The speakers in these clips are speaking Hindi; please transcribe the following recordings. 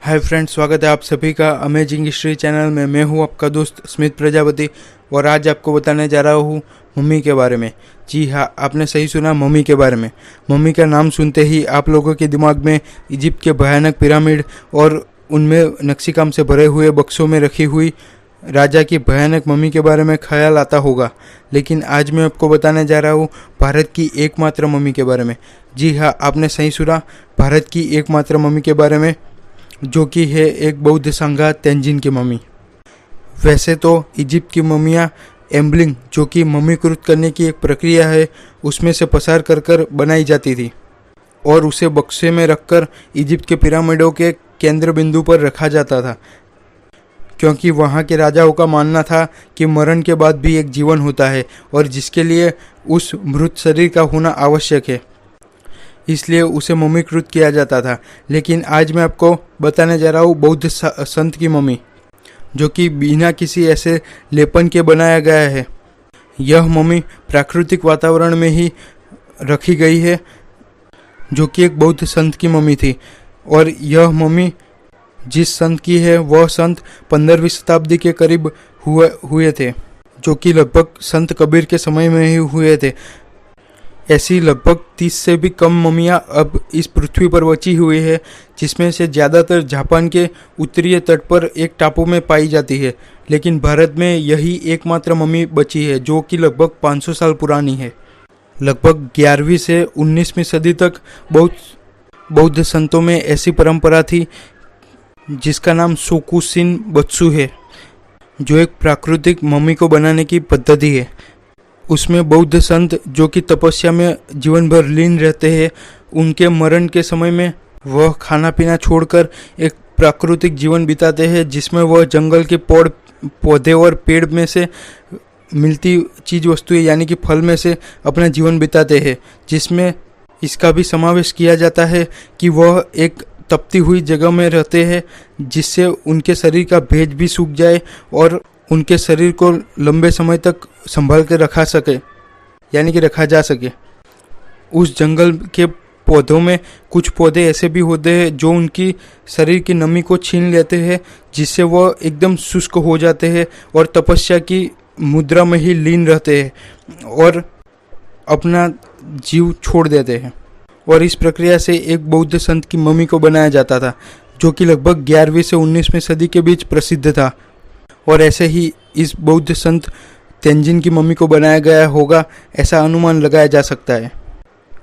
हाय फ्रेंड्स, स्वागत है आप सभी का अमेजिंग हिस्ट्री चैनल में। मैं हूं आपका दोस्त स्मिथ प्रजापति और आज आपको बताने जा रहा हूं मम्मी के बारे में। जी हाँ, आपने सही सुना, मम्मी के बारे में। मम्मी का नाम सुनते ही आप लोगों के दिमाग में इजिप्ट के भयानक पिरामिड और उनमें नक्शीकाम से भरे हुए बक्सों में रखी हुई राजा की भयानक मम्मी के बारे में ख्याल आता होगा, लेकिन आज मैं आपको बताने जा रहा हूँ भारत की एकमात्र मम्मी के बारे में। जी हाँ, आपने सही सुना, भारत की एकमात्र मम्मी के बारे में, जो कि है एक बौद्ध संघा तेंजिन की मम्मी। वैसे तो इजिप्ट की मम्मियाँ एम्बलिंग, जो कि मम्मीकृत करने की एक प्रक्रिया है, उसमें से पसार कर कर बनाई जाती थी और उसे बक्से में रखकर इजिप्ट के पिरामिडों के केंद्र बिंदु पर रखा जाता था, क्योंकि वहाँ के राजाओं का मानना था कि मरण के बाद भी एक जीवन होता है और जिसके लिए उस मृत शरीर का होना आवश्यक है, इसलिए उसे मम्मीकृत किया जाता था। लेकिन आज मैं आपको बताने जा रहा हूँ बौद्ध संत की मम्मी, जो कि बिना किसी ऐसे लेपन के बनाया गया है। यह मम्मी प्राकृतिक वातावरण में ही रखी गई है, जो कि एक बौद्ध संत की मम्मी थी। और यह मम्मी जिस संत की है, वह संत 15वीं शताब्दी के करीब हुए थे, जो कि लगभग संत कबीर के समय में ही हुए थे। ऐसी लगभग 30 से भी कम मम्मियाँ अब इस पृथ्वी पर बची हुई है, जिसमें से ज़्यादातर जापान के उत्तरीय तट पर एक टापू में पाई जाती है। लेकिन भारत में यही एकमात्र मम्मी बची है, जो कि लगभग 500 साल पुरानी है। लगभग 11वीं से 19वीं सदी तक बौद्ध संतों में ऐसी परंपरा थी जिसका नाम सोकुशिन बत्सु है, जो एक प्राकृतिक मम्मी को बनाने की पद्धति है। उसमें बौद्ध संत, जो कि तपस्या में जीवन भर लीन रहते हैं, उनके मरण के समय में वह खाना पीना छोड़कर एक प्राकृतिक जीवन बिताते हैं, जिसमें वह जंगल के पौधे और पेड़ में से मिलती चीज वस्तुएं यानी कि फल में से अपना जीवन बिताते हैं। जिसमें इसका भी समावेश किया जाता है कि वह एक तपती हुई जगह में रहते हैं, जिससे उनके शरीर का भेद भी सूख जाए और उनके शरीर को लंबे समय तक संभाल कर रखा जा सके। उस जंगल के पौधों में कुछ पौधे ऐसे भी होते हैं जो उनकी शरीर की नमी को छीन लेते हैं, जिससे वह एकदम शुष्क हो जाते हैं और तपस्या की मुद्रा में ही लीन रहते हैं और अपना जीव छोड़ देते हैं। और इस प्रक्रिया से एक बौद्ध संत की मम्मी को बनाया जाता था, जो कि लगभग 11वीं से 19वीं सदी के बीच प्रसिद्ध था। और ऐसे ही इस बौद्ध संत तेंजिन की मम्मी को बनाया गया होगा, ऐसा अनुमान लगाया जा सकता है।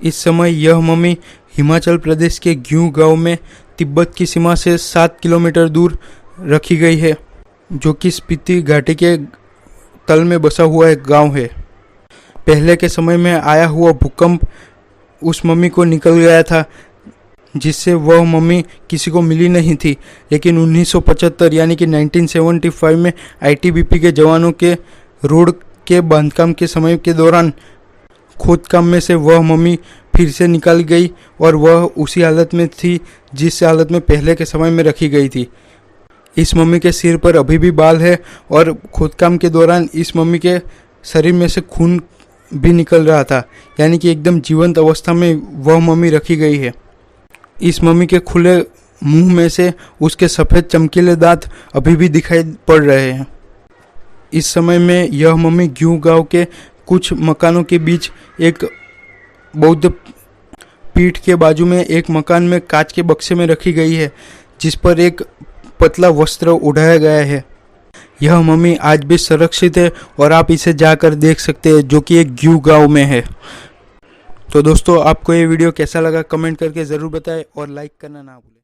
इस समय यह मम्मी हिमाचल प्रदेश के ग्यू गांव में तिब्बत की सीमा से 7 किलोमीटर दूर रखी गई है, जो कि स्पीति घाटी के तल में बसा हुआ एक गांव है। पहले के समय में आया हुआ भूकंप उस मम्मी को निकल गया था, जिससे वह मम्मी किसी को मिली नहीं थी। लेकिन 1975 यानी कि 1975 में आईटीबीपी के जवानों के रोड के बांधकाम के समय के दौरान खोदकाम में से वह मम्मी फिर से निकाल गई और वह उसी हालत में थी जिस हालत में पहले के समय में रखी गई थी। इस मम्मी के सिर पर अभी भी बाल है और खोदकाम के दौरान इस मम्मी के शरीर में से खून भी निकल रहा था, यानी कि एकदम जीवंत अवस्था में वह मम्मी रखी गई है। इस मम्मी के खुले मुंह में से उसके सफ़ेद चमकीले दांत अभी भी दिखाई पड़ रहे हैं। इस समय में यह मम्मी ग्यू गांव के कुछ मकानों के बीच एक बौद्ध पीठ के बाजू में एक मकान में कांच के बक्से में रखी गई है, जिस पर एक पतला वस्त्र उड़ाया गया है। यह मम्मी आज भी सुरक्षित है और आप इसे जाकर देख सकते हैं, जो कि एक ग्यू गांव में है। तो दोस्तों, आपको ये वीडियो कैसा लगा कमेंट करके ज़रूर बताएं और लाइक करना ना भूलें।